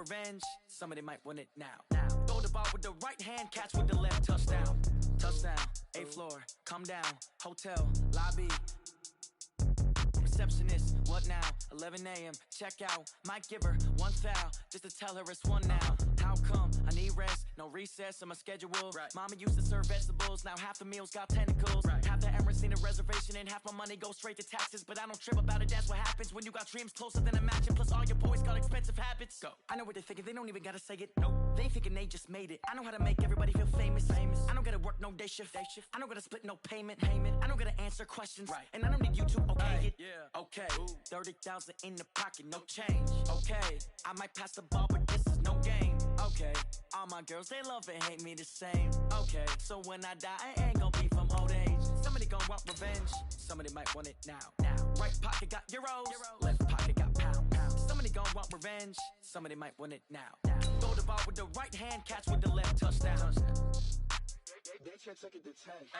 revenge, somebody might want it now. Throw the ball with the right hand, catch with the left, touchdown. Touchdown, 8th floor, come down, hotel, lobby. Receptionist, what now? 11 a.m., check out. Might give her one foul, just to tell her it's one now. How come? I need rest, no recess on my schedule. Right. Mama used to serve vegetables, now half the meals got tentacles. Right. Half the Emirates need a reservation and half my money goes straight to taxes. But I don't trip about it, that's what happens when you got dreams closer than a match. And plus all your boys got expensive habits. Go. I know what they're thinking, they don't even gotta say it. Nope. They thinking they just made it. I know how to make everybody feel famous. I don't gotta work no day shift. I don't gotta split no payment. I don't gotta answer questions. Right. And I don't need you to okay it. Yeah. Okay. 30,000 in the pocket, no change. Okay. I might pass the ball, but this is no game. Okay. All my girls, they love and hate me the same. Okay. So when I die, I ain't gonna be from old age. Somebody gonna want revenge. Somebody might want it now. Right pocket got euros. Left pocket got pound. Somebody gonna want revenge. Somebody might want it now. Throw the ball with the right hand, catch with the left, touchdown. They can't take it to 10. Hey.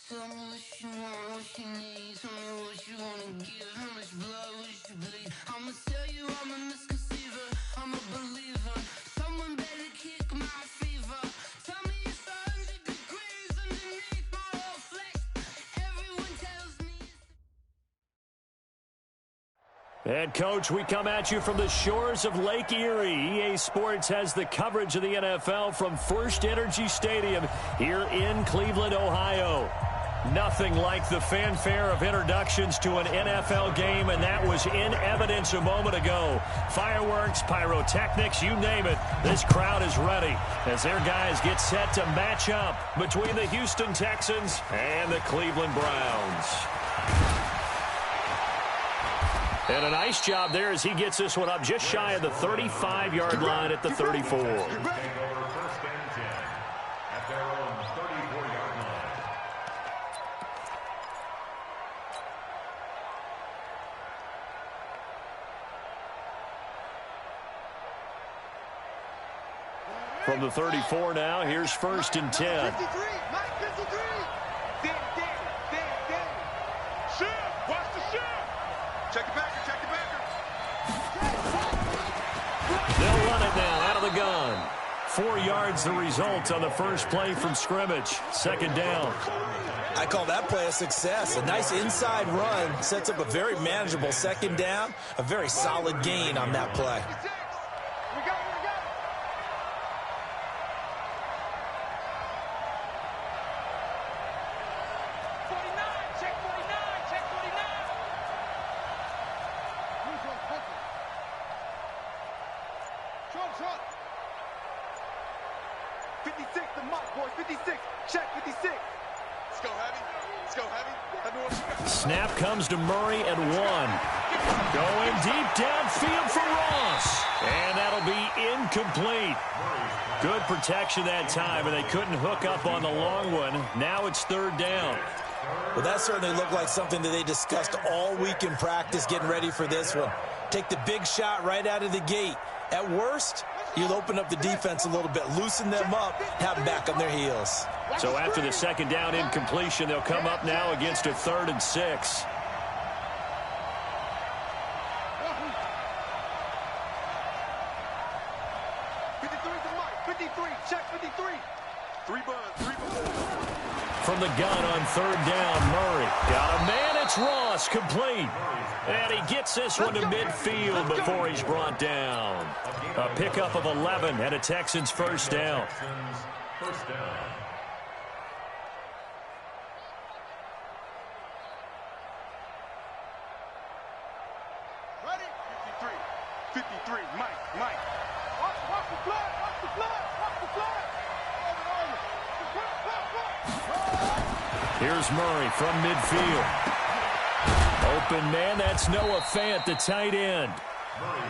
Tell me what you want, what you need. Tell me what you wanna give. How much blood would you bleed? I'ma tell you I'm a misconceiver. I'm a believer. Someone better kick my fever. Tell me it's 100 degrees underneath my whole flesh. Everyone tells me And, Coach, we come at you from the shores of Lake Erie. EA Sports has the coverage of the NFL from First Energy Stadium here in Cleveland, Ohio. Nothing like the fanfare of introductions to an NFL game, and that was in evidence a moment ago. Fireworks, pyrotechnics, you name it. This crowd is ready as their guys get set to match up between the Houston Texans and the Cleveland Browns. And a nice job there as he gets this one up just shy of the 35-yard line at the 34. From the 34 now, here's 1st and 10. 53, Mike 53. Damn. Shift, watch the shift. Check it back. They'll run it now out of the gun. 4 yards the result on the first play from scrimmage. 2nd down. I call that play a success. A nice inside run sets up a very manageable 2nd down. A very solid gain on that play. We got it. 49, check 49. Trump. 56, the mark, boys. 56. Check 56. Let's go heavy. Snap comes to Murray at 1. Going deep downfield for Ross. And that'll be incomplete. Good protection that time, and they couldn't hook up on the long one. Now it's 3rd down. Well, that certainly looked like something that they discussed all week in practice getting ready for this one. Take the big shot right out of the gate. At worst, you'll open up the defense a little bit, loosen them up, have them back on their heels. So after the 2nd down incompletion, they'll come up now against a 3rd and 6. From the gun on 3rd down, Murray. Got a man, it's Ross, complete. And he gets this one to midfield before he's brought down. A pickup of 11 and a Texans first down. Ready? 53, Mike. Watch the flag. Here's Murray from midfield. Open man, that's Noah Fant, the tight end.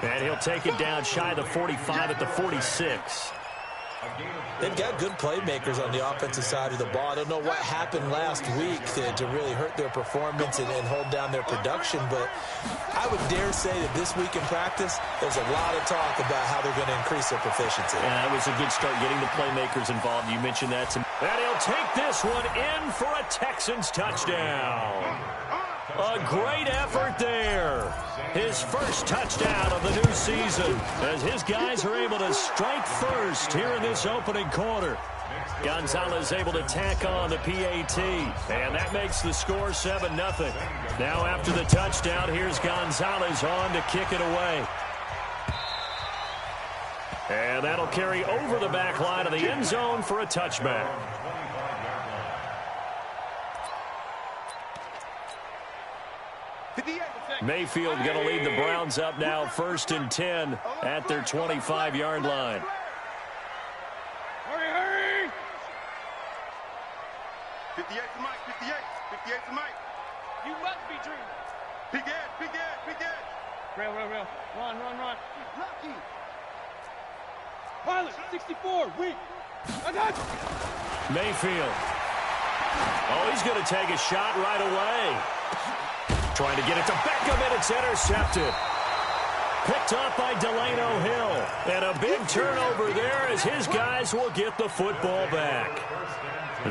And he'll take it down shy of the 45 at the 46. They've got good playmakers on the offensive side of the ball. I don't know what happened last week to really hurt their performance and hold down their production, but I would dare say that this week in practice, there's a lot of talk about how they're going to increase their proficiency. Yeah, that was a good start getting the playmakers involved. You mentioned that. And he'll take this one in for a Texans touchdown. A great effort there. His first touchdown of the new season as his guys are able to strike first here in this opening quarter. Gonzalez able to tack on the PAT, and that makes the score 7-0. Now after the touchdown, here's Gonzalez on to kick it away. And that'll carry over the back line of the end zone for a touchback. Mayfield going to lead the Browns up now 1st and 10 at their 25-yard line. Hurry, hurry! 58 to Mike, 58 to Mike. You must be dreaming. Big edge. Rail. Run. Lucky. Pilot, 64, weak. I got you. Mayfield. Oh, he's going to take a shot right away. Trying to get it to Beckham, and it's intercepted. Picked up by Delano Hill. And a big turnover there as his guys will get the football back.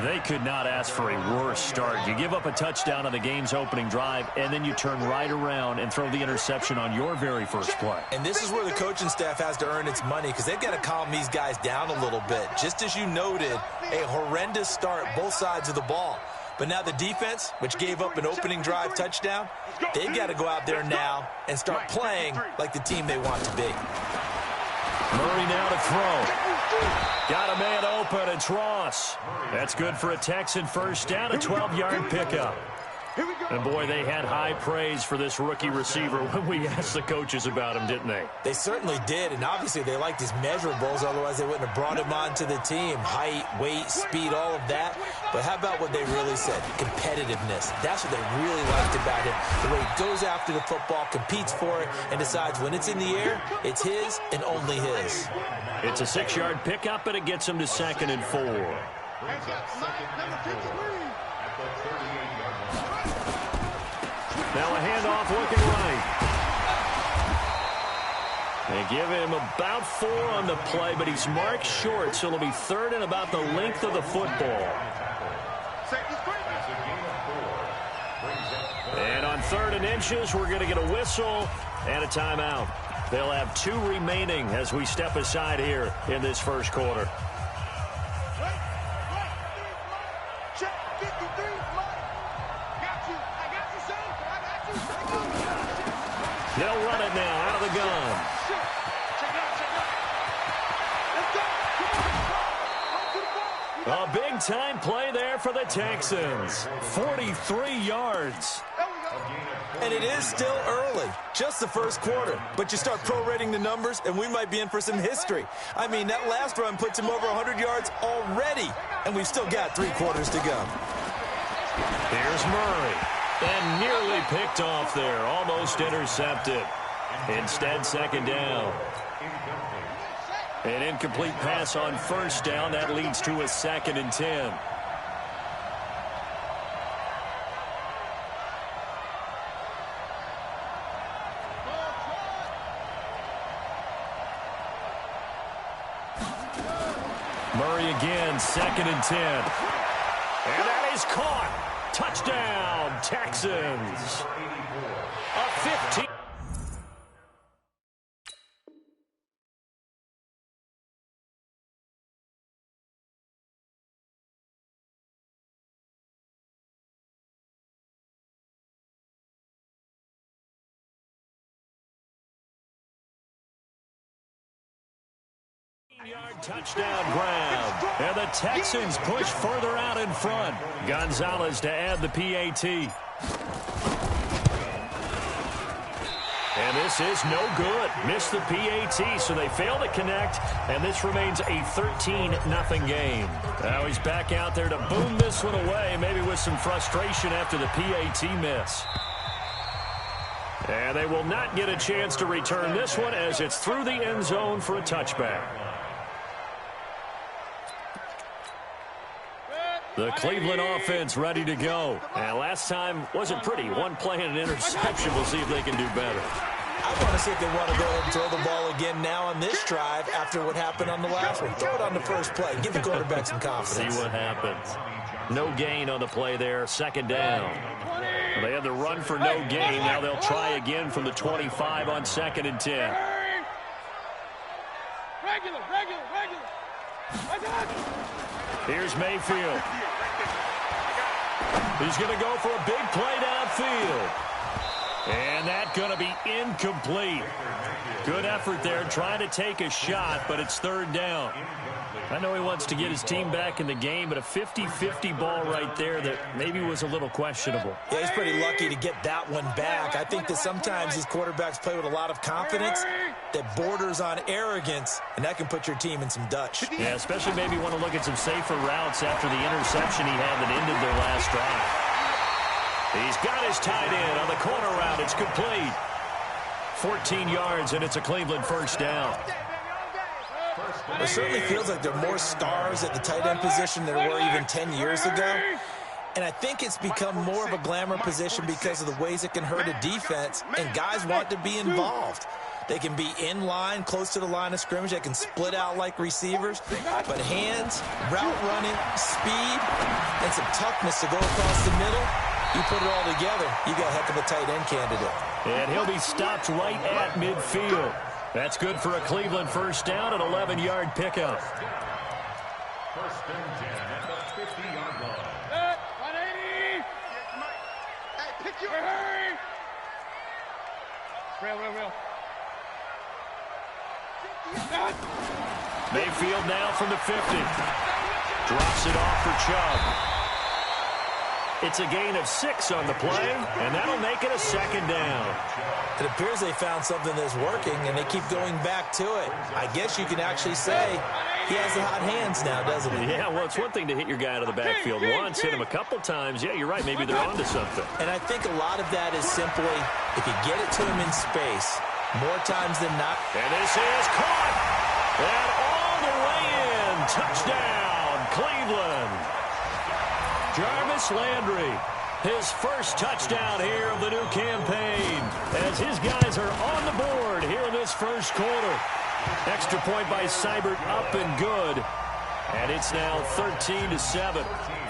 They could not ask for a worse start. You give up a touchdown on the game's opening drive, and then you turn right around and throw the interception on your very first play. And this is where the coaching staff has to earn its money because they've got to calm these guys down a little bit. Just as you noted, a horrendous start both sides of the ball. But now the defense, which gave up an opening drive touchdown, they've got to go out there now and start playing like the team they want to be. Murray now to throw. Got a man open. It's Ross. That's good for a Texan first down, a 12-yard pickup. And, boy, they had high praise for this rookie receiver when we asked the coaches about him, didn't they? They certainly did, and obviously they liked his measurables. Otherwise, they wouldn't have brought him onto the team. Height, weight, speed, all of that. But how about what they really said? Competitiveness. That's what they really liked about him. The way he goes after the football, competes for it, and decides when it's in the air, it's his and only his. It's a 6-yard pickup, and it gets him to 2nd and 4. Now a handoff looking right. They give him about 4 on the play, but he's marked short, so it'll be 3rd and about the length of the football. And on 3rd and inches, we're going to get a whistle and a timeout. They'll have 2 remaining as we step aside here in this first quarter. They'll run it now out of the gun. A big-time play there for the Texans. 43 yards. And it is still early, just the first quarter. But you start prorating the numbers, and we might be in for some history. I mean, that last run puts him over 100 yards already, and we've still got 3 quarters to go. Here's Murray. And nearly picked off there. Almost intercepted. Instead, 2nd down. An incomplete pass on 1st down. That leads to a 2nd and 10. Murray again, 2nd and 10. And that is caught. Touchdown, Texans. A 15. Yard touchdown grab. And the Texans push further out in front. Gonzalez to add the PAT. And this is no good. Missed the PAT, so they fail to connect, and this remains a 13-0 game. Now he's back out there to boom this one away, maybe with some frustration after the PAT miss. And they will not get a chance to return this one as it's through the end zone for a touchback. The Cleveland offense ready to go. And last time wasn't pretty. One play and an interception. We'll see if they can do better. I want to see if they want to go ahead and throw the ball again now on this drive after what happened on the last one. Throw it on the first play. Give the quarterback some confidence. See what happens. No gain on the play there. Second down. Well, they had the run for no gain. Now they'll try again from the 25 on 2nd and 10. Regular. Here's Mayfield. He's going to go for a big play downfield. And that's going to be incomplete. Good effort there trying to take a shot, but it's 3rd down. I know he wants to get his team back in the game, but a 50-50 ball right there that maybe was a little questionable. Yeah, he's pretty lucky to get that one back. I think that sometimes these quarterbacks play with a lot of confidence that borders on arrogance, and that can put your team in some Dutch. Yeah, especially maybe want to look at some safer routes after the interception he had that ended their last drive. He's got his tight end on the corner route. It's complete. 14 yards, and it's a Cleveland first down. It certainly feels like there are more stars at the tight end position than there were even 10 years ago. And I think it's become more of a glamour position because of the ways it can hurt a defense, and guys want to be involved. They can be in line, close to the line of scrimmage. They can split out like receivers. But hands, route running, speed, and some toughness to go across the middle, you put it all together, you got a heck of a tight end candidate. And he'll be stopped right at midfield. That's good for a Cleveland first down, an 11-yard pickup. First and 10 at the 50-yard line. 180. Hey, pick your... Hurry. Real. Mayfield now from the 50. Drops it off for Chubb. It's a gain of 6 on the play, and that'll make it a 2nd down. It appears they found something that's working, and they keep going back to it. I guess you can actually say he has the hot hands now, doesn't he? Yeah, well, it's one thing to hit your guy out of the backfield once, hit him a couple times. Yeah, you're right. Maybe they're onto something. And I think a lot of that is simply, if you get it to him in space, more times than not. And this is caught. And all the way in. Touchdown, Cleveland. Jarvis Landry, his first touchdown here of the new campaign, as his guys are on the board here in this first quarter. Extra point by Seibert, up and good. And it's now 13-7.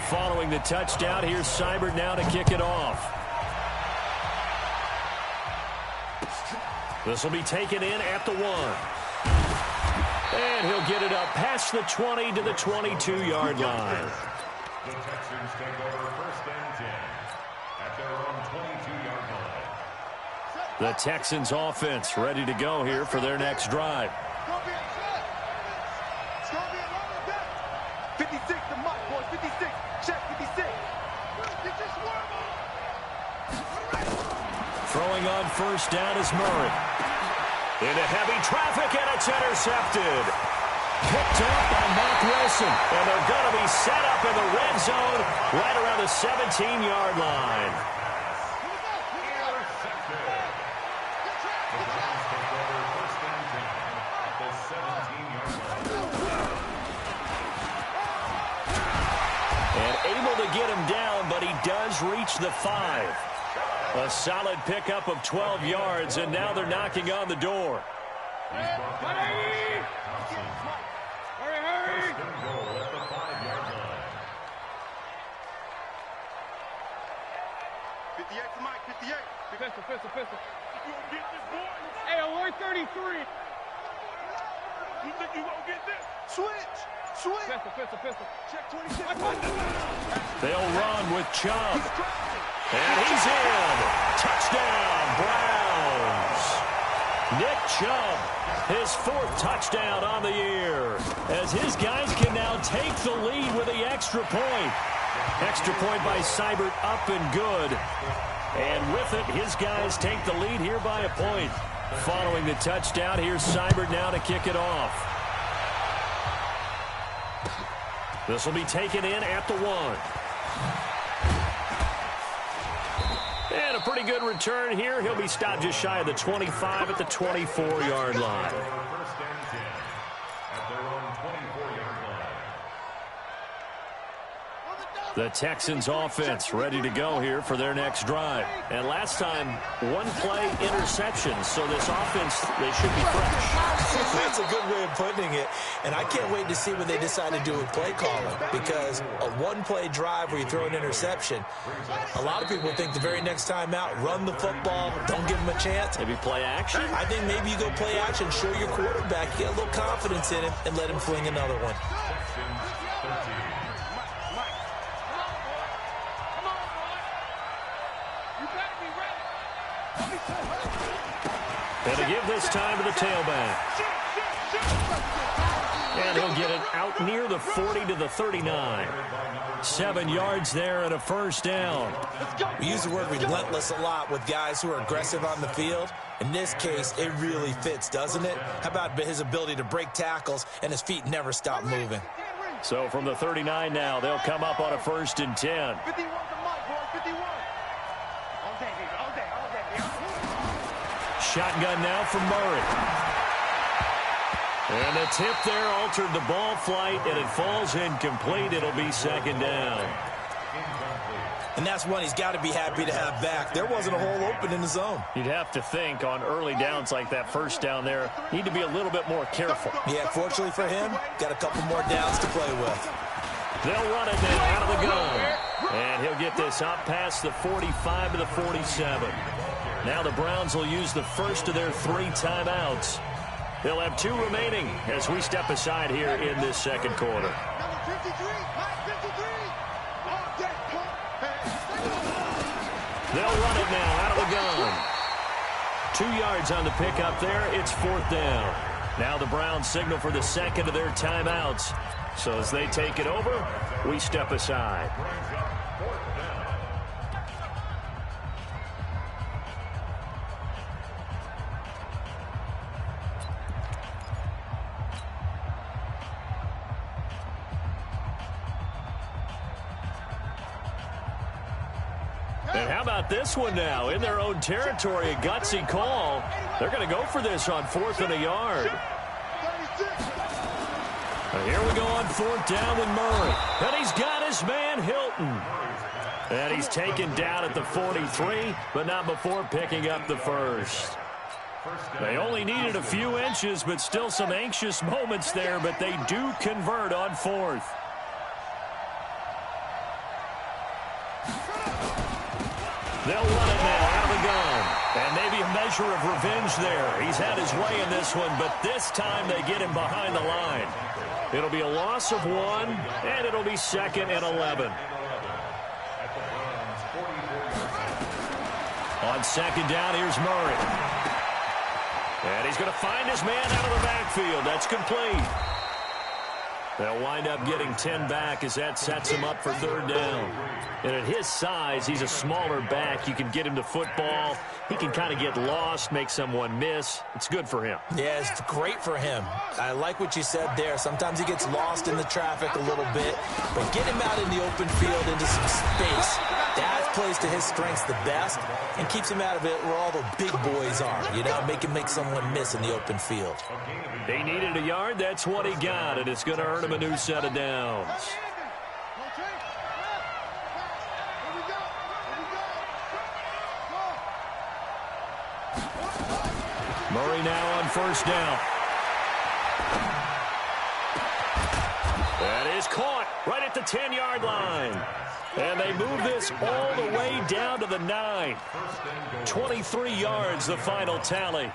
Following the touchdown, here's Seibert now to kick it off. This will be taken in at the 1. And he'll get it up past the 20 to the 22-yard line. The Texans take over first and 10 at their own 22-yard line. The Texans offense ready to go here for their next drive. It's going to be a lot of that. 56, the mark, boys. 56. Check, 56. Get this worm on. Throwing on first down is Murray. Into heavy traffic, and it's intercepted. Picked up by Mark Wilson, and they're going to be set up in the red zone right around the 17-yard line. And able to get him down, but he does reach the 5. A solid pickup of 12 yards, and now they're knocking on the door. Hurry. First and goal at the 5-yard line. 58 to Mike, 58. Pistol. You gonna get this, boy? Hey, 133. You think you gonna get this? Switch. Pistol. Check 26. They'll run with Chump. And he's in. Touchdown, Browns. Nick Chubb, his 4th touchdown on the year, as his guys can now take the lead with the extra point. Extra point by Seibert, up and good. And with it, his guys take the lead here by a point. Following the touchdown, here's Seibert now to kick it off. This will be taken in at the 1. And a pretty good return here. He'll be stopped just shy of the 25 at the 24-yard line. First and 10 at their own 24-yard line. The Texans offense ready to go here for their next drive. And last time, one play interception. So this offense, they should be fresh. That's a good way of putting it. And I can't wait to see what they decide to do with play calling. Because a one-play drive where you throw an interception, a lot of people think the very next time out, run the football, don't give them a chance. Maybe play action? I think maybe you go play action, show your quarterback, get a little confidence in him, and let him fling another one. And to give this time to the tailback. And he'll get it out near the 40 to the 39. 7 yards there and a first down. We use the word relentless a lot with guys who are aggressive on the field. In this case, it really fits, doesn't it? How about his ability to break tackles and his feet never stop moving? So from the 39 now, they'll come up on a 1st and 10. 51 to Mike, boys, 51. All day, baby, all day, all day. Shotgun now from Murray. And the tip there altered the ball flight, and it falls incomplete. It'll be 2nd down. And that's one he's got to be happy to have back. There wasn't a hole open in the zone. You'd have to think on early downs like that first down there, need to be a little bit more careful. Yeah, fortunately for him, got a couple more downs to play with. They'll run it now out of the gun. And he'll get this out past the 45 to the 47. Now the Browns will use the first of their 3 timeouts. They'll have 2 remaining as we step aside here in this 2nd quarter. Number 53, Mike 53. All day, They'll run it now out of the gun. 2 yards on the pickup there. It's 4th down. Now the Browns signal for the 2nd of their timeouts. So as they take it over, we step aside. And how about this one now? In their own territory, a gutsy call. They're going to go for this on 4th and a yard. And here we go on 4th down with Murray. And he's got his man, Hilton. And he's taken down at the 43, but not before picking up the first. They only needed a few inches, but still some anxious moments there, but they do convert on 4th. They'll run it now out of the gun. And maybe a measure of revenge there. He's had his way in this one, but this time they get him behind the line. It'll be a loss of 1, and it'll be 2nd and 11. On 2nd down, here's Murray. And he's going to find his man out of the backfield. That's complete. They'll wind up getting 10 back as that sets him up for 3rd down. And at his size, he's a smaller back. You can get him to football. He can kind of get lost, make someone miss. It's good for him. Yeah, it's great for him. I like what you said there. Sometimes he gets lost in the traffic a little bit. But get him out in the open field into some space. That plays to his strengths the best and keeps him out of it where all the big boys are. You know, make someone miss in the open field. He needed a yard. That's what he got, and it's going to earn him a new set of downs. Murray now on 1st down. That is caught right at the 10-yard line. And they move this all the way down to the 9. 23 yards, the final tally.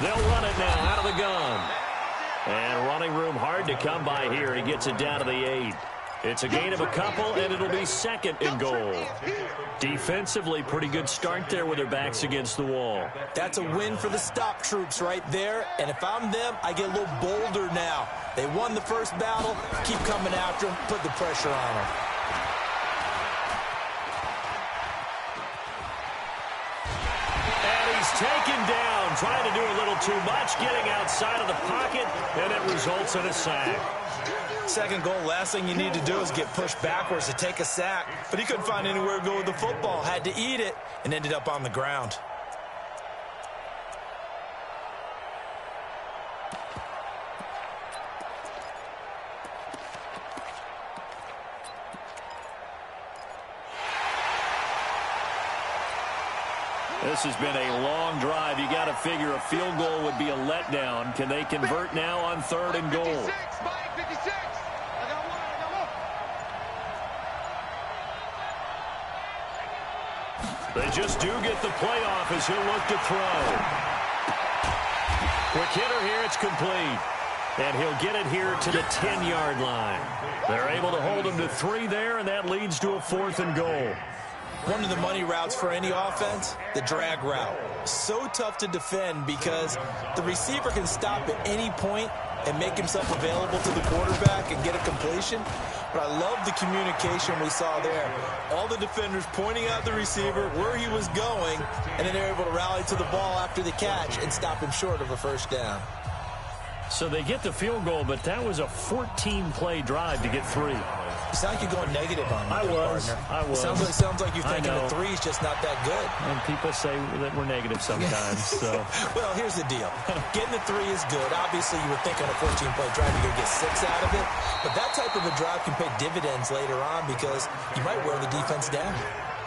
They'll run it now out of the gun. And running room hard to come by here. He gets it down to the 8. It's a gain of a couple, and it'll be 2nd and goal. Defensively, pretty good start there with their backs against the wall. That's a win for the stop troops right there. And if I'm them, I get a little bolder now. They won the first battle. Keep coming after them. Put the pressure on them. And he's taken down, trying to do a little too much, getting outside of the pocket, and it results in a sack. 2nd goal, last thing you need to do is get pushed backwards to take a sack. But he couldn't find anywhere to go with the football, had to eat it, and ended up on the ground. This has been a long drive. You got to figure a field goal would be a letdown. Can they convert now on 3rd and goal? 56, Mike, 56. I got one. They just do get the playoff as he'll look to throw. Quick hitter here, it's complete. And he'll get it here to the 10-yard line. They're able to hold him to 3 there, and that leads to a 4th and goal. One of the money routes for any offense, the drag route. So tough to defend because the receiver can stop at any point and make himself available to the quarterback and get a completion. But I love the communication we saw there. All the defenders pointing out the receiver, where he was going, and then they're able to rally to the ball after the catch and stop him short of a first down. So they get the field goal, but that was a 14-play drive to get 3. You sound like you're going negative on me, I was. Sounds like you're thinking the 3 is just not that good. And people say that we're negative sometimes. So, well, here's the deal. Getting the 3 is good. Obviously, you would think on a 14-play drive you're going to get 6 out of it. But that type of a drive can pay dividends later on because you might wear the defense down.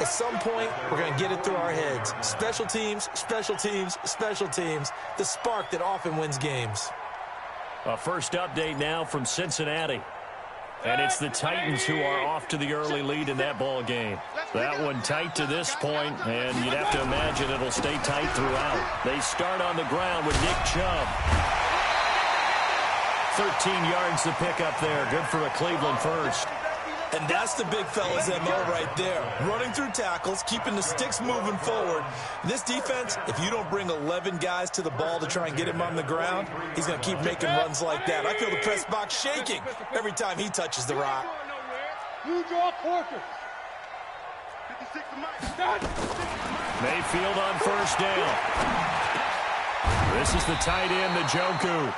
At some point, we're going to get it through our heads. Special teams, special teams, special teams. The spark that often wins games. A first update now from Cincinnati. And it's the Titans who are off to the early lead in that ball game. That one tight to this point, and you'd have to imagine it'll stay tight throughout. They start on the ground with Nick Chubb. 13 yards to pick up there. Good for a Cleveland first. And that's the big fella's MO right there. Running through tackles, keeping the sticks moving forward. This defense, if you don't bring 11 guys to the ball to try and get him on the ground, he's going to keep making runs like that. I feel the press box shaking every time he touches the rock. You draw quarters. 56 to Mike. Mayfield on first down. This is the tight end, the Njoku.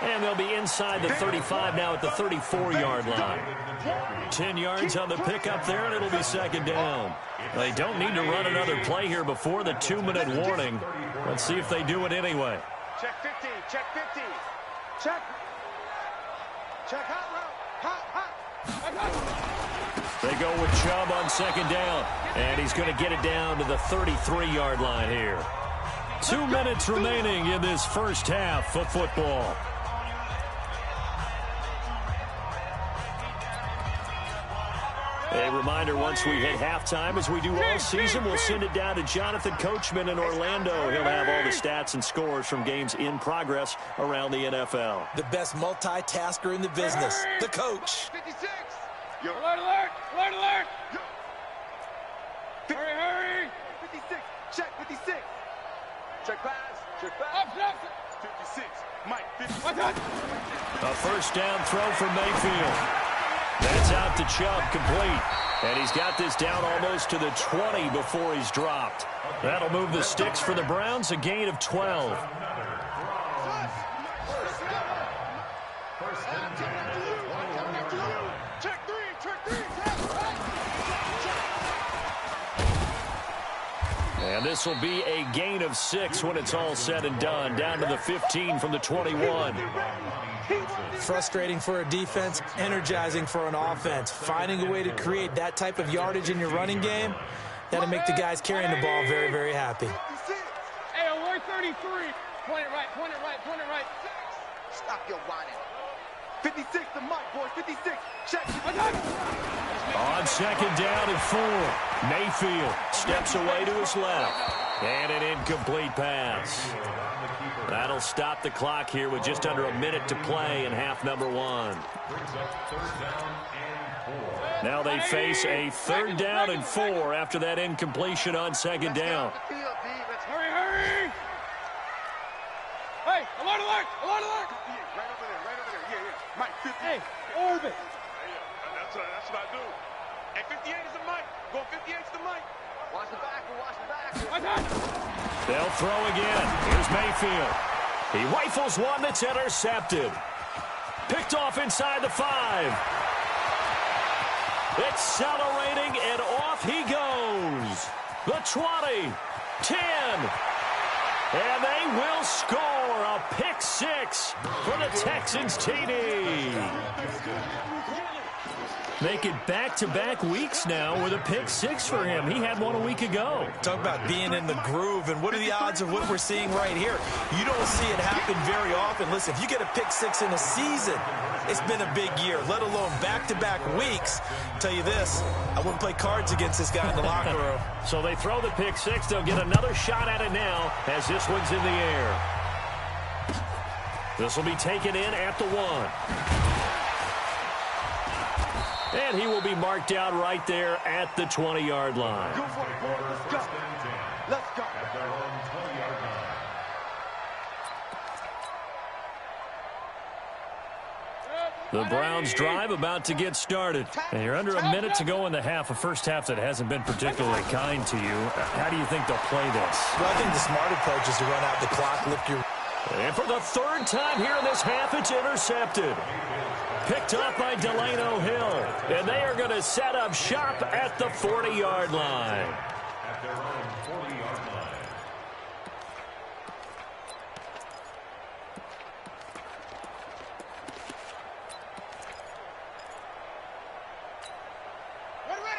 And they'll be inside the 35 now at the 34-yard line. 10 yards on the pickup there, and it'll be 2nd down. They don't need to run another play here before the 2-minute warning. Let's see if they do it anyway. Check 50, check 50. Check. Check hot route. They go with Chubb on 2nd down, and he's going to get it down to the 33-yard line here. 2 minutes remaining in this first half of football. A reminder, once we hit halftime, as we do all season, we'll send it down to Jonathan Coachman in Orlando. He'll have all the stats and scores from games in progress around the NFL. The best multitasker in the business, the coach. 56. Alert, alert, alert, alert. Hurry. 56. Check 56. Check pass. Check pass. 56. Mike, 56. A first down throw from Mayfield. That's out to Chubb, complete. And he's got this down almost to the 20 before he's dropped. That'll move the sticks for the Browns, a gain of 12. And this will be a gain of 6 when it's all said and done. Down to the 15 from the 21. Frustrating for a defense, energizing for an offense. Finding a way to create that type of yardage in your running game, that'll make the guys carrying the ball very, very happy. Hey, alert 33. Point it right, point it right, point it right. Stop your whining. 56 to Mike, boys. 56. Check. On 2nd down and 4. Mayfield steps away to his left. And an incomplete pass. That'll stop the clock here with just under a minute to play in half number 1. Now they face a 3rd down and 4 after that incompletion on 2nd down. Hurry. Hey, alert, alert, alert, alert. Right over there. Yeah. Mike, 50. Hey, orbit. That's what I do. Hey, 58 is the Mike. Go 58 is the Mike. Watch the back. They'll throw again. Here's Mayfield. He rifles one that's intercepted. Picked off inside the 5. Accelerating, and off he goes. The 20, 10, and they will score a pick 6 for the Texans TD. Make it back-to-back weeks now with a pick six for him. He had one a week ago. Talk about being in the groove, and what are the odds of what we're seeing right here? You don't see it happen very often. Listen, if you get a pick six in a season, it's been a big year, let alone back-to-back weeks. I'll tell you this, I wouldn't play cards against this guy in the locker room. So they throw the pick six. They'll get another shot at it now as this one's in the air. This will be taken in at the 1. And he will be marked out right there at the 20-yard line. Go for it, boy. Let's go. Let's go. At their own 20-yard line. The Browns drive about to get started. And you're under a minute to go in the half, a first half that hasn't been particularly kind to you. How do you think they'll play this? Well, I think the smart approach is to run out the clock, lift your... And for the third time here in this half, it's intercepted. Picked up by Delano Hill. And they are going to set up shop at the 40-yard line. At their own 40-yard line.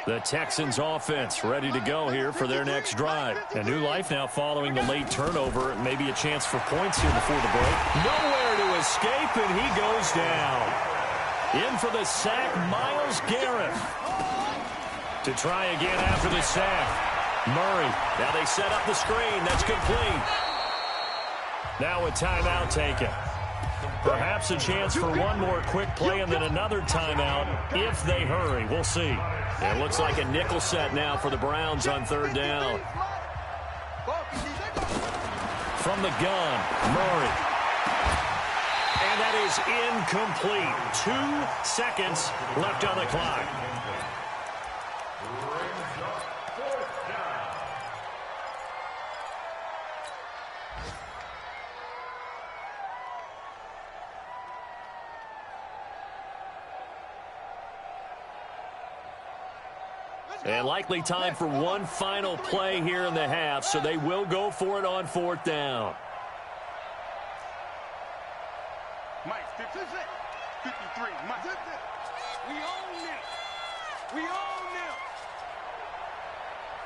The Texans offense ready to go here for their next drive. A new life now following the late turnover. Maybe a chance for points here before the break. Nowhere to escape, and he goes down. In for the sack, Myles Garrett. To try again after the sack. Murray. Now they set up the screen. That's complete. Now a timeout taken. Perhaps a chance for one more quick play and then another timeout if they hurry. We'll see. It looks like a nickel set now for the Browns on third down. From the gun, Murray. And that is incomplete. 2 seconds left on the clock. And likely time for one final play here in the half, so they will go for it on fourth down. Mike, 53. Mike. We own them. We own them.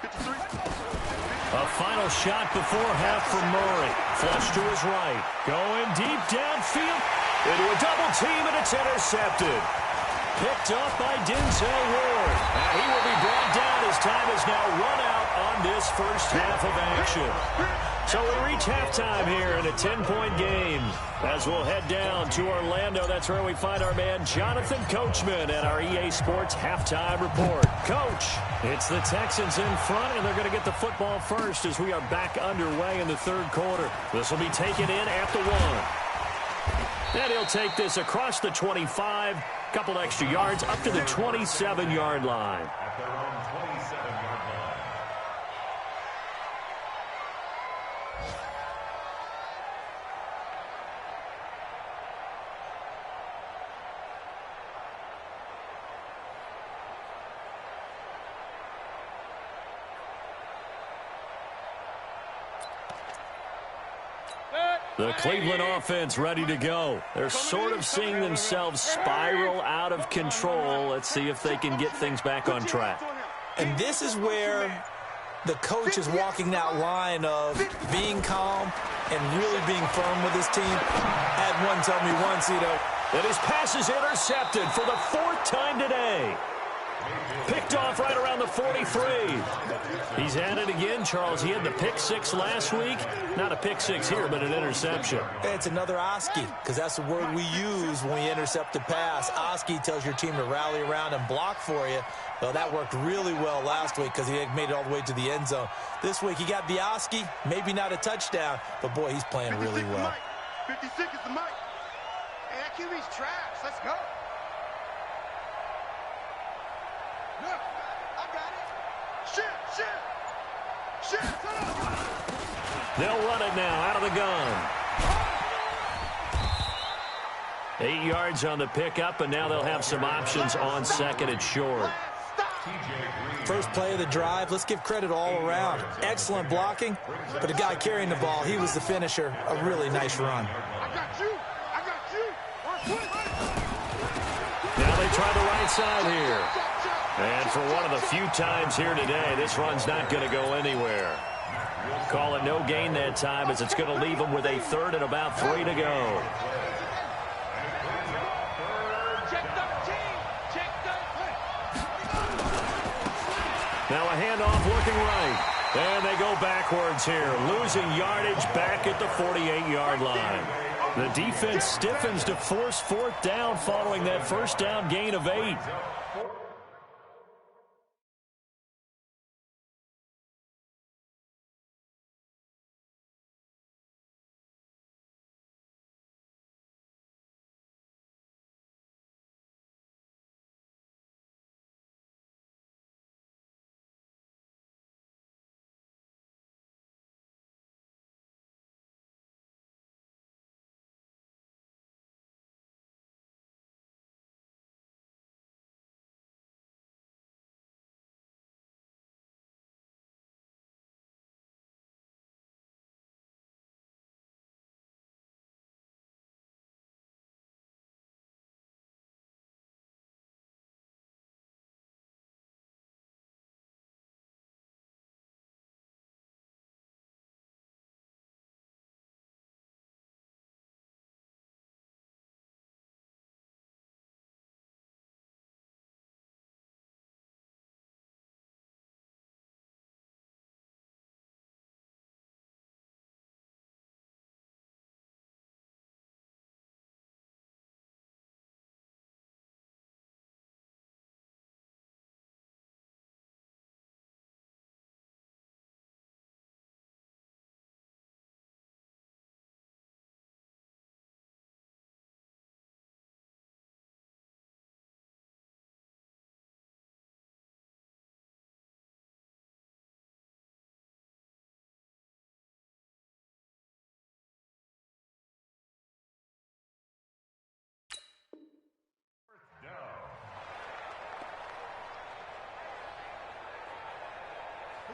53. A final shot before half for Murray. Flush to his right. Going deep downfield. Into a double team, and it's intercepted. Picked up by Denzel Ward. And he will be brought down as time is now run out on this first half of action. So we reach halftime here in a 10-point game. As we'll head down to Orlando, that's where we find our man Jonathan Coachman at our EA Sports Halftime Report. Coach, it's the Texans in front, and they're going to get the football first as we are back underway in the third quarter. This will be taken in at the 1. And he'll take this across the 25. Couple extra yards up to the 27-yard line. At their own 27-yard line. The Cleveland offense ready to go. They're sort of seeing themselves spiral out of control. Let's see if they can get things back on track. And this is where the coach is walking that line of being calm and really being firm with his team. I had one tell me once, that his pass is intercepted for the 4th time today. Picked off right around the 43. He's at it again, Charles. He had the pick 6 last week. Not a pick 6 here, but an interception. It's another Oski, because that's the word we use when we intercept a pass. Oski tells your team to rally around and block for you. Well, that worked really well last week because he made it all the way to the end zone. This week, he got the Oski, maybe not a touchdown, but, boy, he's playing really well. 56 is the mic. Hey, that QB's trash. Let's go. Look, I got it. Shit. They'll run it now out of the gun. 8 yards on the pickup, and now they'll have some options on second and short. First play of the drive, let's give credit all around. Excellent blocking, but the guy carrying the ball, he was the finisher. A really nice run. I got you. Now they try the right right side here. And for one of the few times here today, this run's not going to go anywhere. Call it no gain that time, as it's going to leave them with a third and about 3 to go. Now a handoff looking right. And they go backwards here, losing yardage back at the 48-yard line. The defense stiffens to force fourth down following that first down gain of 8.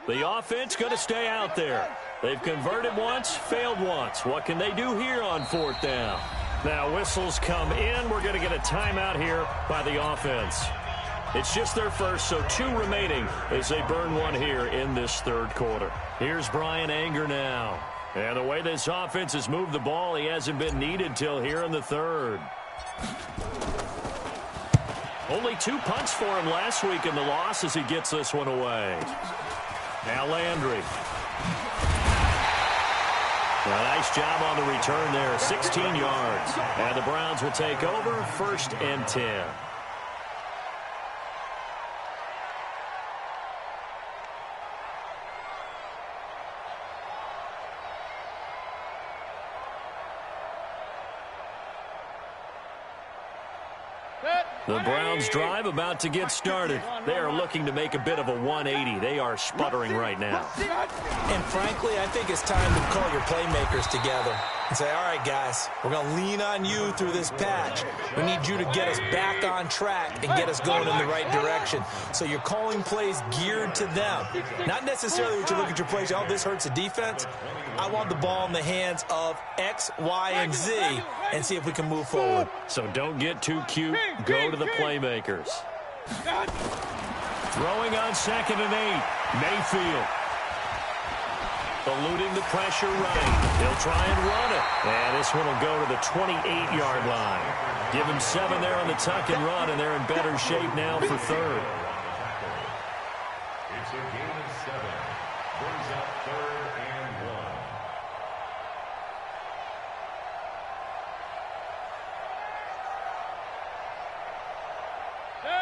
The offense going to stay out there. They've converted once, failed once. What can they do here on fourth down? Now whistles come in. We're going to get a timeout here by the offense. It's just their first, so 2 remaining as they burn one here in this third quarter. Here's Brian Anger now. And the way this offense has moved the ball, he hasn't been needed till here in the third. Only 2 punts for him last week in the loss as he gets this one away. Now Landry. A nice job on the return there, 16 yards. And the Browns will take over, 1st and 10. The Browns drive about to get started. They are looking to make a bit of a 180. They are sputtering right now. And frankly, I think it's time to call your playmakers together and say, all right, guys, we're going to lean on you through this patch. We need you to get us back on track and get us going in the right direction. So you're calling plays geared to them. Not necessarily what you look at your plays, oh, this hurts the defense. I want the ball in the hands of X, Y, and Z and see if we can move forward. So don't get too cute. Go to the playmakers. Throwing on 2nd and 8. Mayfield. Eluding the pressure right. He'll try and run it. And this one will go to the 28-yard line. Give him 7 there on the tuck and run, and they're in better shape now for third. It's a gain of 7. Brings up 3rd and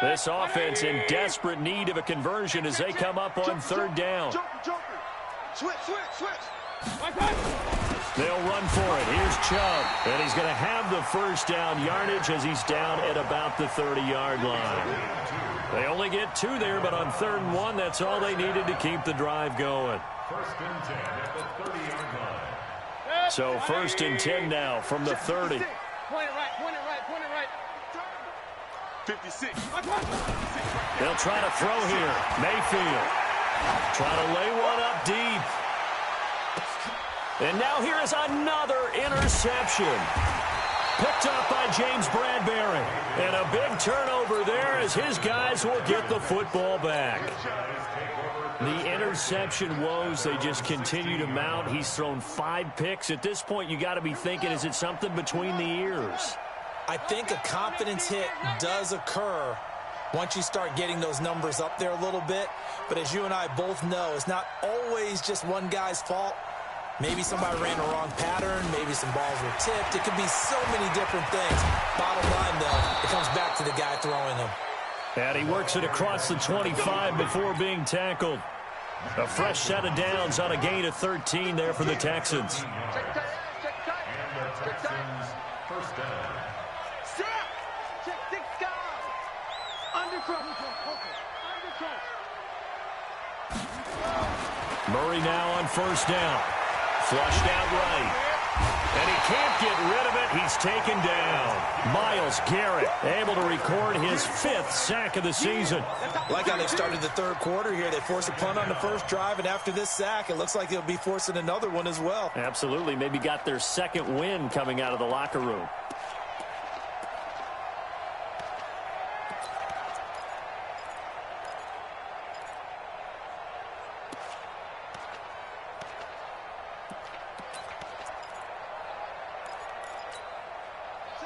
1. This offense in desperate need of a conversion as they come up on 3rd down. Switch. They'll run for it. Here's Chump. And he's going to have the first down yardage as he's down at about the 30-yard line. They only get 2 there, but on 3rd and 1, that's all they needed to keep the drive going. 1st and 10 at the 30-yard line. So 1st and 10 now from the 30. Point it right. 56. They'll try to throw here. Mayfield. Try to lay one up deep. And now here is another interception. Picked up by James Bradbury. And a big turnover there as his guys will get the football back. The interception woes, they just continue to mount. He's thrown 5 picks. At this point, you got to be thinking, is it something between the ears? I think a confidence hit does occur once you start getting those numbers up there a little bit. But as you and I both know, it's not always just one guy's fault. Maybe somebody ran a wrong pattern. Maybe some balls were tipped. It could be so many different things. Bottom line, though, it comes back to the guy throwing them. And he works it across the 25 before being tackled. A fresh set of downs on a gain of 13 there for the Texans. And the Texans first down. Check 6 guys. Murray now on first down. Flushed out right. And he can't get rid of it. He's taken down. Myles Garrett able to record his 5th sack of the season. Like how they started the third quarter here. They forced a punt on the first drive, and after this sack, it looks like they'll be forcing another one as well. Absolutely. Maybe got their 2nd win coming out of the locker room.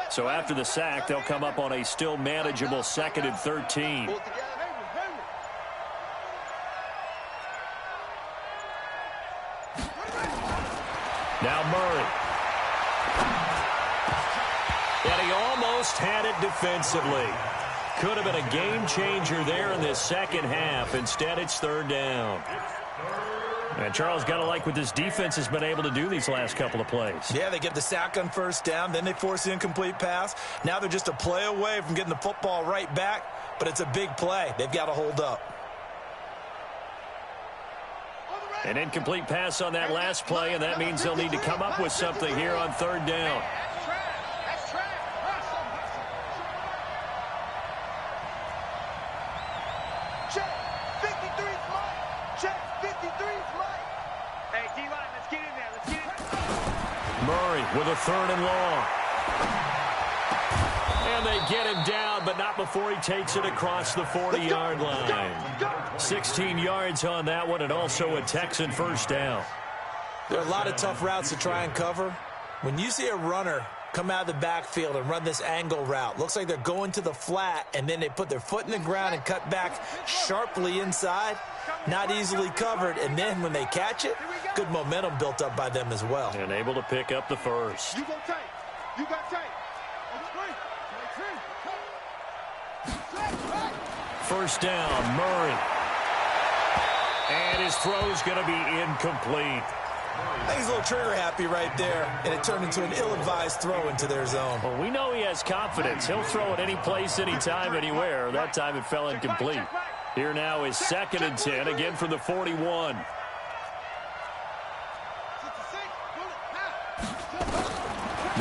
So after the sack, they'll come up on a still manageable 2nd and 13. Now Murray. And he almost had it defensively. Could have been a game changer there in this second half. Instead, it's 3rd down. And Charles, got to like what this defense has been able to do these last couple of plays. Yeah, they get the sack on first down, then they force the incomplete pass. Now they're just a play away from getting the football right back, but it's a big play. They've got to hold up. An incomplete pass on that last play, and that means they'll need to come up with something here on 3rd down. Check 53's Mike. Check 53's Mike. Hey, D-line, let's get in there. Let's get in. Murray with a 3rd and long. And they get him down, but not before he takes it across the 40-yard line. 16 yards on that one, and also a Texan first down. There are a lot of tough routes to try and cover. When you see a runner come out of the backfield and run this angle route, looks like they're going to the flat, and then they put their foot in the ground and cut back sharply inside. Not easily covered, and then when they catch it, good momentum built up by them as well. And able to pick up the first. You go tight. You got tight. First down, Murray. And his throw's going to be incomplete. I think he's a little trigger happy right there, and it turned into an ill-advised throw into their zone. Well, we know he has confidence. He'll throw it any place, anytime, anywhere. That time it fell incomplete. Here now is 2nd and 10, again from the 41.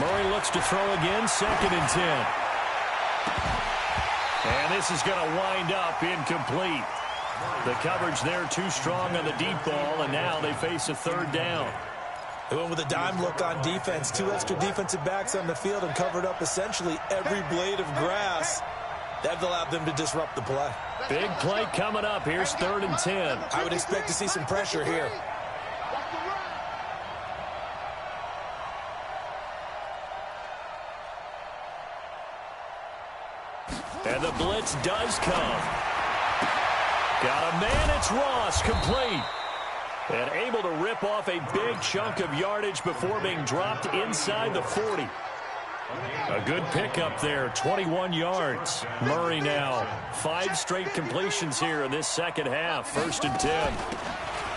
Murray looks to throw again, 2nd and 10. And this is going to wind up incomplete. The coverage there too strong on the deep ball, and now they face a 3rd down. They went with a dime look on defense. 2 extra defensive backs on the field and covered up essentially every blade of grass. That allowed them to disrupt the play. Big play coming up. Here's 3rd and 10. I would expect to see some pressure here. And the blitz does come. Got a man, it's Ross, complete. And able to rip off a big chunk of yardage before being dropped inside the 40. A good pickup there, 21 yards. Murray now, 5 straight completions here in this second half, 1st and 10.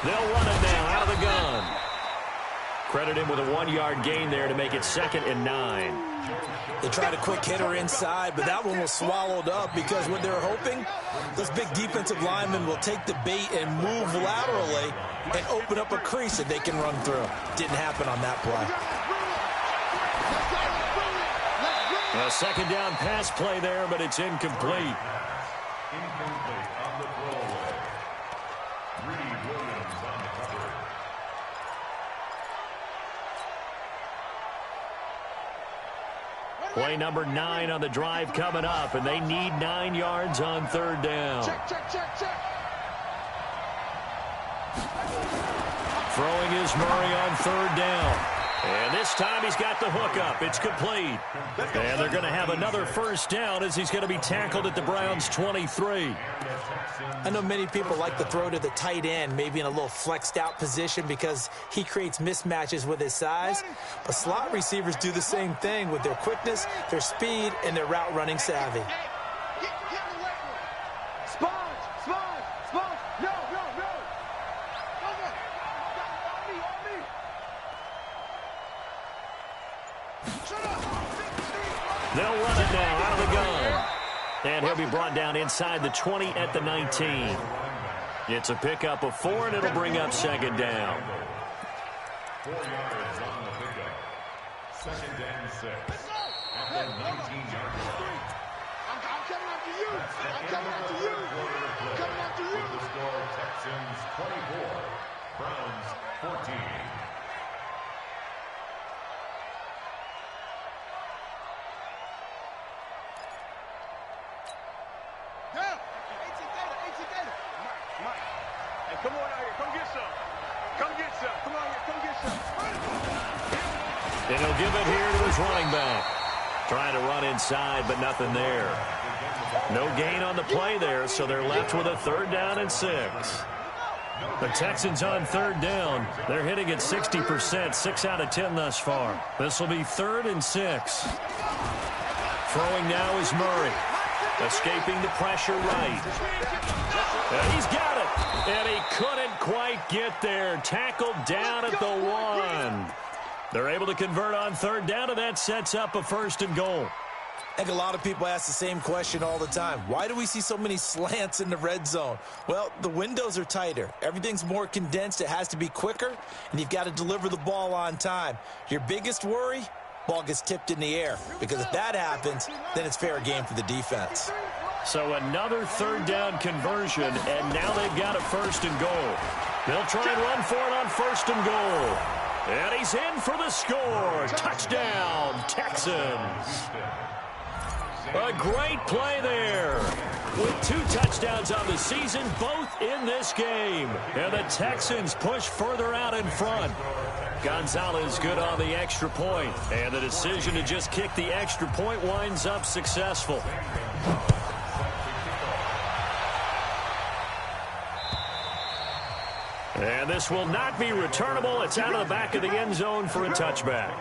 They'll run it now out of the gun. Credit him with a 1-yard gain there to make it 2nd and 9. They tried a quick hitter inside, but that one was swallowed up because what they're hoping, those big defensive linemen will take the bait and move laterally and open up a crease that they can run through. Didn't happen on that play. A 2nd down pass play there, but it's incomplete. Incomplete on the throwaway. Reed Williams on the cover. Play number 9 on the drive coming up, and they need 9 yards on third down. Check. Throwing is Murray on third down. And this time he's got the hook up. It's complete. And they're going to have another first down as he's going to be tackled at the Browns' 23. I know many people like to throw to the tight end, maybe in a little flexed out position because he creates mismatches with his size. But slot receivers do the same thing with their quickness, their speed, and their route running savvy. They'll run it now out of the gun. And he'll be brought down inside the 20 at the 19. It's a pickup of 4, and it'll bring up second down. 4 yards on the pickup. Second and 6. At the 19-yard line. I'm coming after you. With the score, Texans 24, Browns 14. Come on out here. Come get some. Come on here. Come get some. And he'll give it here to his running back. Trying to run inside, but nothing there. No gain on the play there, so they're left with a third down and 6. The Texans on third down. They're hitting at 60%, 6 out of 10 thus far. This will be 3rd and 6. Throwing now is Murray. Escaping the pressure right. And he's got it. And he couldn't quite get there. Tackled down at the 1. They're able to convert on third down, and that sets up a 1st and goal. I think a lot of people ask the same question all the time. Why do we see so many slants in the red zone? Well, the windows are tighter. Everything's more condensed. It has to be quicker, and you've got to deliver the ball on time. Your biggest worry? Ball gets tipped in the air, because if that happens, then it's fair game for the defense. So another third down conversion, and now they've got a 1st and goal. They'll try and run for it on 1st and goal. And he's in for the score. Touchdown, Texans. A great play there. With 2 touchdowns on the season, both in this game. And the Texans push further out in front. Gonzalez good on the extra point. And the decision to just kick the extra point winds up successful. And this will not be returnable. It's out of the back of the end zone for a touchback.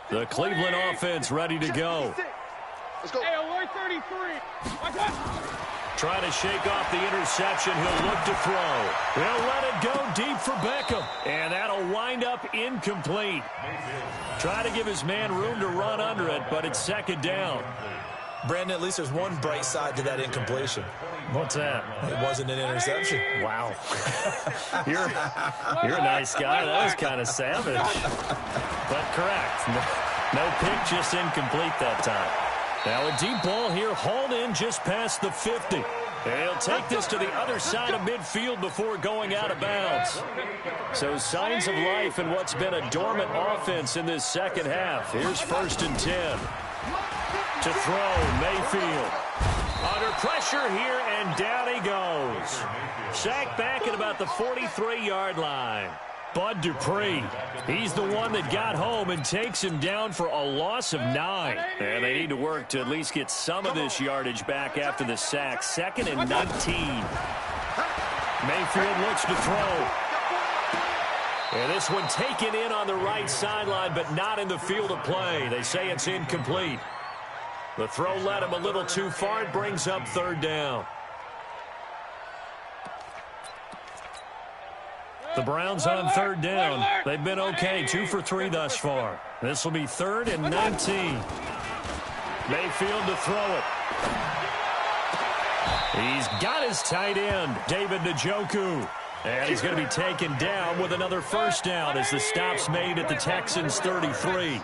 The Cleveland offense ready to go. Let's go. Hey, alert 33. Watch out. Trying to shake off the interception. He'll look to throw. He'll let it go deep for Beckham. And that'll wind up incomplete. Try to give his man room to run under it, but it's second down. Brandon, at least there's one bright side to that incompletion. What's that? It wasn't an interception. Wow. You're a nice guy. That was kind of savage. But correct. No pick, just incomplete that time. Now a deep ball here, hauled in just past the 50. And he'll take this to the other side of midfield before going out of bounds. So signs of life in what's been a dormant offense in this second half. Here's 1st and 10. To throw, Mayfield. Under pressure here, and down he goes. Sacked back at about the 43-yard line. Bud Dupree, he's the one that got home and takes him down for a loss of 9. And they need to work to at least get some of this yardage back after the sack. 2nd and 19. Mayfield looks to throw. And this one taken in on the right sideline, but not in the field of play. They say it's incomplete. The throw led him a little too far. It brings up 3rd down. The Browns on 3rd down. They've been okay, 2 for 3 thus far. This will be 3rd and 19. Mayfield to throw it. He's got his tight end, David Njoku. And he's going to be taken down with another 1st down as the stop's made at the Texans' 33.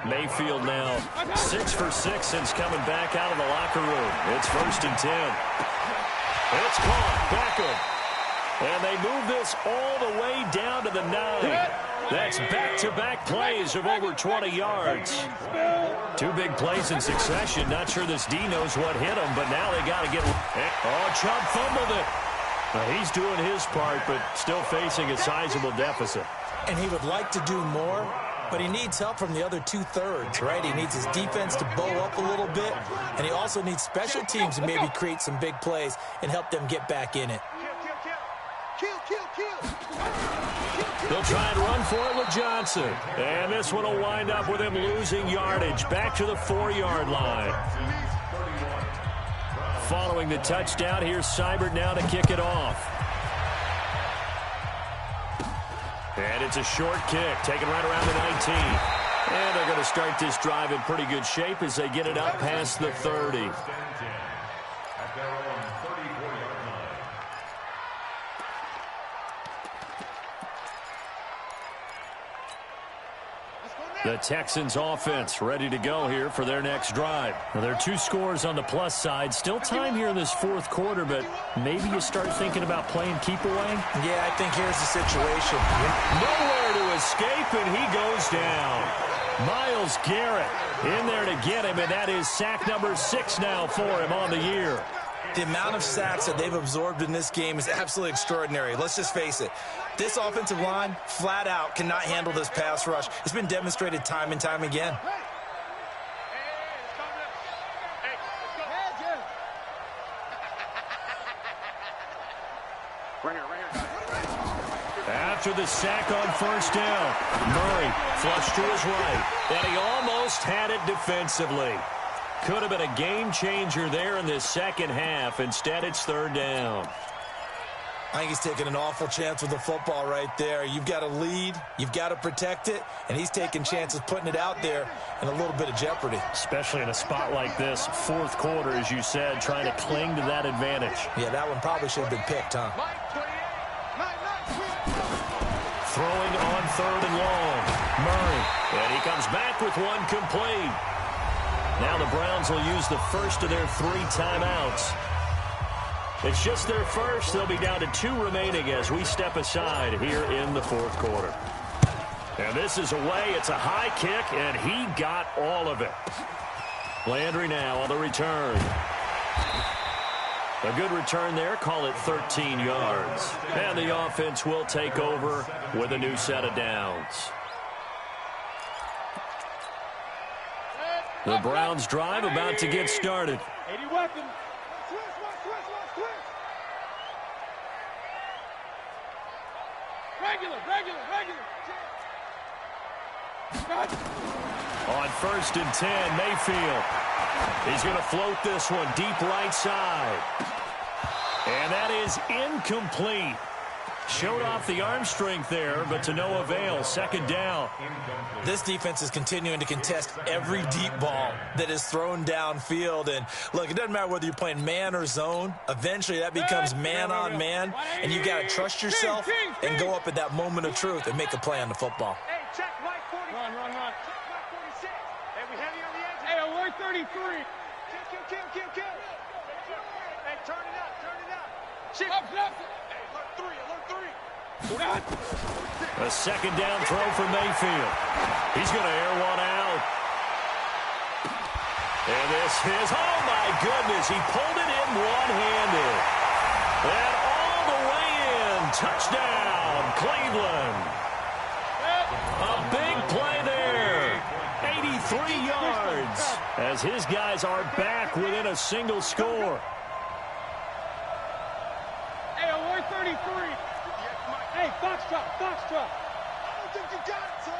Mayfield now 6 for 6 since coming back out of the locker room. It's 1st and 10. It's caught. Beckham. And they move this all the way down to the 9. That's back-to-back plays of over 20 yards. 2 big plays in succession. Not sure this D knows what hit him, but now they got to get... Oh, Chump fumbled it. He's doing his part, but still facing a sizable deficit. And he would like to do more, but he needs help from the other 2/3, right? He needs his defense to bow up a little bit, and he also needs special teams to maybe create some big plays and help them get back in it. They'll try and run for it with Johnson. And this one will wind up with him losing yardage back to the 4-yard line. Following the touchdown, here's Seibert now to kick it off. And it's a short kick, taken right around the 19. And they're going to start this drive in pretty good shape as they get it up past the 30. The Texans offense ready to go here for their next drive. Now, there are 2 scores on the plus side. Still time here in this 4th quarter, but maybe you start thinking about playing keep away? Yeah, I think here's the situation. Nowhere to escape, and he goes down. Myles Garrett in there to get him, and that is sack number 6 now for him on the year. The amount of sacks that they've absorbed in this game is absolutely extraordinary. Let's just face it. This offensive line, flat out, cannot handle this pass rush. It's been demonstrated time and time again. After the sack on first down, Murray flushed to his right, and he almost had it defensively. Could have been a game changer there in this second half. Instead, it's 3rd down. I think he's taking an awful chance with the football right there. You've got to lead, you've got to protect it, and he's taking chances putting it out there in a little bit of jeopardy. Especially in a spot like this, 4th quarter, as you said, trying to cling to that advantage. Yeah, that one probably should have been picked, huh? Throwing on 3rd and long. Murray, and he comes back with one complete. Now the Browns will use the first of their 3 timeouts. It's just their first. They'll be down to 2 remaining as we step aside here in the 4th quarter. And this is away. It's a high kick, and he got all of it. Landry now on the return. A good return there. Call it 13 yards. And the offense will take over with a new set of downs. The Browns drive about to get started. 80 weapons. Regular. On 1st and 10, Mayfield. He's going to float this one deep right side. And that is incomplete. Showed off the arm strength there, but to no avail. 2nd down. This defense is continuing to contest every deep ball that is thrown downfield. And, look, it doesn't matter whether you're playing man or zone. Eventually, that becomes man on man, and you got to trust yourself and go up at that moment of truth and make a play on the football. Hey, check right 40. Run. Check right 46. Hey, we heavy on the edge. Hey, alert 33. Kill. Hey, turn it up. Shift. Up. Hey, alert 3. A 2nd down throw for Mayfield. He's going to air one out. And this is, oh my goodness, he pulled it in one-handed. And all the way in, touchdown, Cleveland. A big play there, 83 yards, as his guys are back within a single score. Hey, alert 33. Hey, Foxtrot. I don't think you got it, son.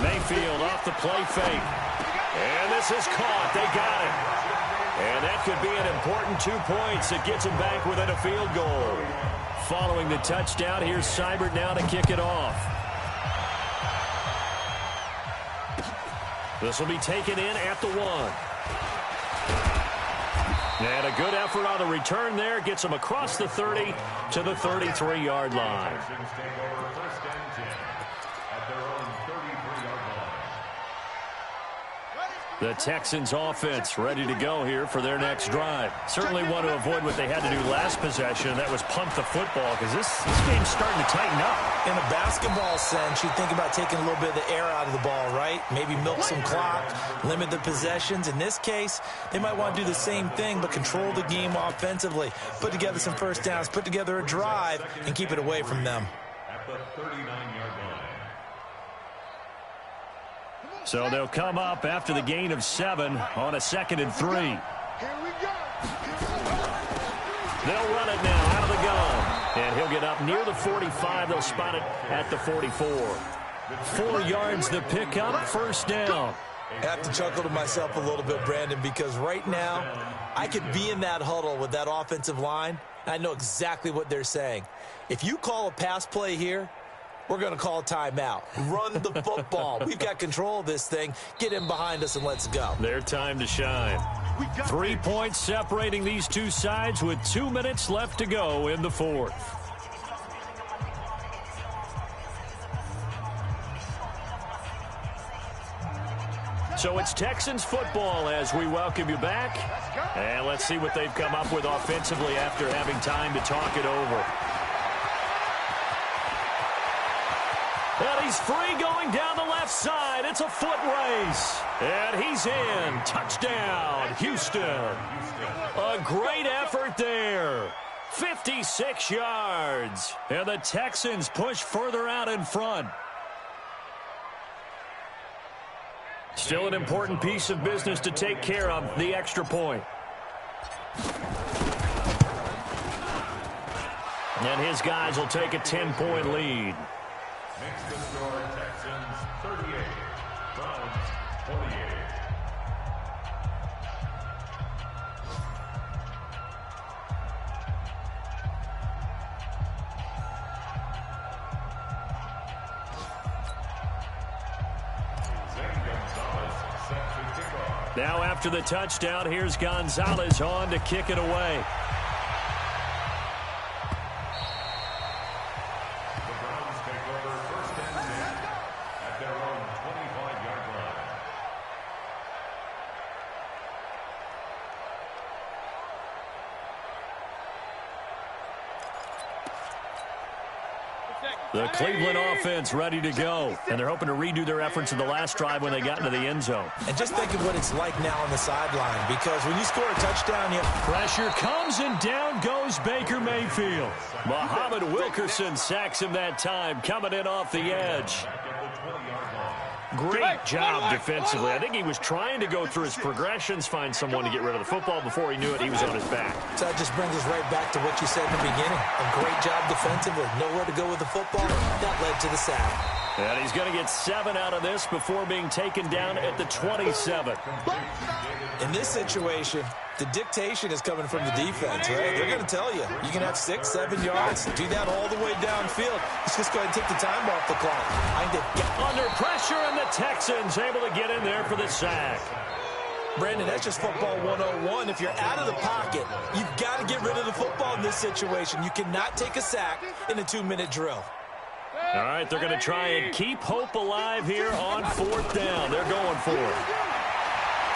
Mayfield off the play fake. And this is caught. They got it. And that could be an important 2 points that gets them back within a field goal. Following the touchdown, here's Seibert now to kick it off. This will be taken in at the 1. And a good effort on the return there. Gets him across the 30 to the 33-yard line. The Texans offense ready to go here for their next drive. Certainly want to avoid what they had to do last possession. That was punt the football because this game's starting to tighten up. In a basketball sense, you think about taking a little bit of the air out of the ball, right? Maybe milk some clock, limit the possessions. In this case, they might want to do the same thing but control the game offensively. Put together some first downs, put together a drive, and keep it away from them. At the 39-yard line. So they'll come up after the gain of 7 on a 2nd and 3. Here we go. They'll run it now out of the gun. And he'll get up near the 45. They'll spot it at the 44. 4 yards the pickup, first down. I have to chuckle to myself a little bit, Brandon, because right now I could be in that huddle with that offensive line. I know exactly what they're saying. If you call a pass play here, we're going to call a timeout. Run the football. We've got control of this thing. Get in behind us and let's go. Their time to shine. 3 points separating these two sides with 2 minutes left to go in the fourth. So it's Texans football as we welcome you back. And let's see what they've come up with offensively after having time to talk it over. And he's free going down the left side. It's a foot race. And he's in. Touchdown, Houston. A great effort there. 56 yards. And the Texans push further out in front. Still an important piece of business to take care of, the extra point. And his guys will take a 10-point lead. Makes the score Texans 38, Browns 48. Now after the touchdown, here's Gonzalez on to kick it away. The Browns take over first and 10 at their own 25-yard line. The Cleveland offense ready to go. And they're hoping to redo their efforts in the last drive when they got into the end zone. And just think of what it's like now on the sideline, because when you score a touchdown, Pressure comes and down goes Baker Mayfield. Muhammad Wilkerson sacks him that time, coming in off the edge. Great job defensively. I think he was trying to go through his progressions, find someone to get rid of the football. Before he knew it, he was on his back. So that just brings us right back to what you said in the beginning. A great job defensively. Nowhere to go with the football. That led to the sack. And he's going to get 7 out of this before being taken down at the 27. In this situation, the dictation is coming from the defense, right? They're going to tell you, you can have 6, 7 yards, do that all the way downfield. Let's just go ahead and take the time off the clock. Under pressure, and the Texans able to get in there for the sack. Brandon, that's just football 101. If you're out of the pocket, you've got to get rid of the football in this situation. You cannot take a sack in a 2-minute drill. All right, they're going to try and keep hope alive here on 4th down. They're going for it.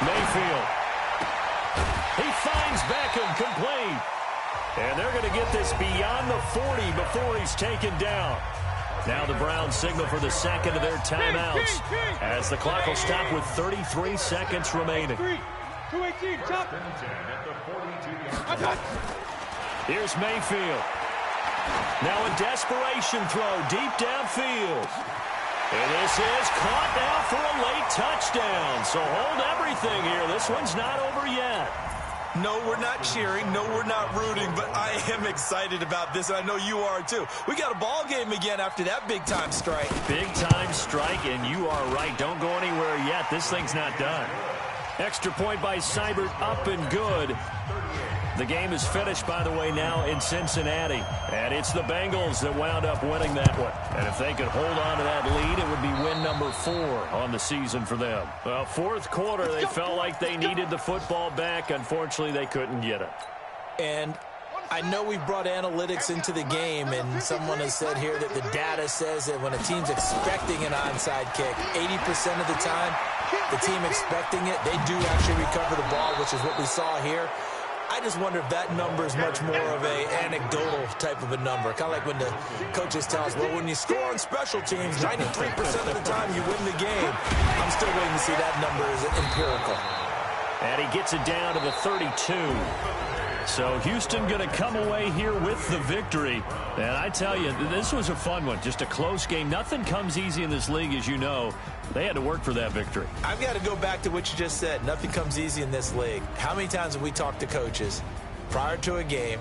Mayfield. He finds Beckham complete. And they're going to get this beyond the 40 before he's taken down. Now the Browns signal for the second of their timeouts as the clock will stop with 33 seconds remaining. 218, chop. Here's Mayfield. Now a desperation throw deep downfield. And this is caught now for a late touchdown. So hold everything here. This one's not over yet. No, we're not cheering. No, we're not rooting. But I am excited about this, and I know you are too. We got a ball game again after that big-time strike. Big-time strike, and you are right. Don't go anywhere yet. This thing's not done. Extra point by Seibert, up and good. The game is finished, by the way, now in Cincinnati. And it's the Bengals that wound up winning that one. And if they could hold on to that lead, it would be win number 4 on the season for them. Well, 4th quarter, they felt like they needed the football back. Unfortunately, they couldn't get it. And I know we've brought analytics into the game, and someone has said here that the data says that when a team's expecting an onside kick, 80% of the time, the team expecting it, they do actually recover the ball, which is what we saw here. I just wonder if that number is much more of a anecdotal type of a number. Kind of like when the coaches tell us, well, when you score on special teams, 93% of the time you win the game. I'm still waiting to see that number as empirical. And he gets it down to the 32. So Houston going to come away here with the victory. And I tell you, this was a fun one. Just a close game. Nothing comes easy in this league, as you know. They had to work for that victory. I've got to go back to what you just said. Nothing comes easy in this league. How many times have we talked to coaches prior to a game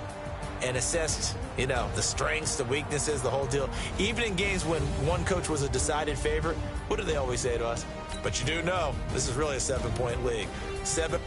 and assessed, you know, the strengths, the weaknesses, the whole deal? Even in games when one coach was a decided favorite, what do they always say to us? But you do know this is really a 7-point league. 7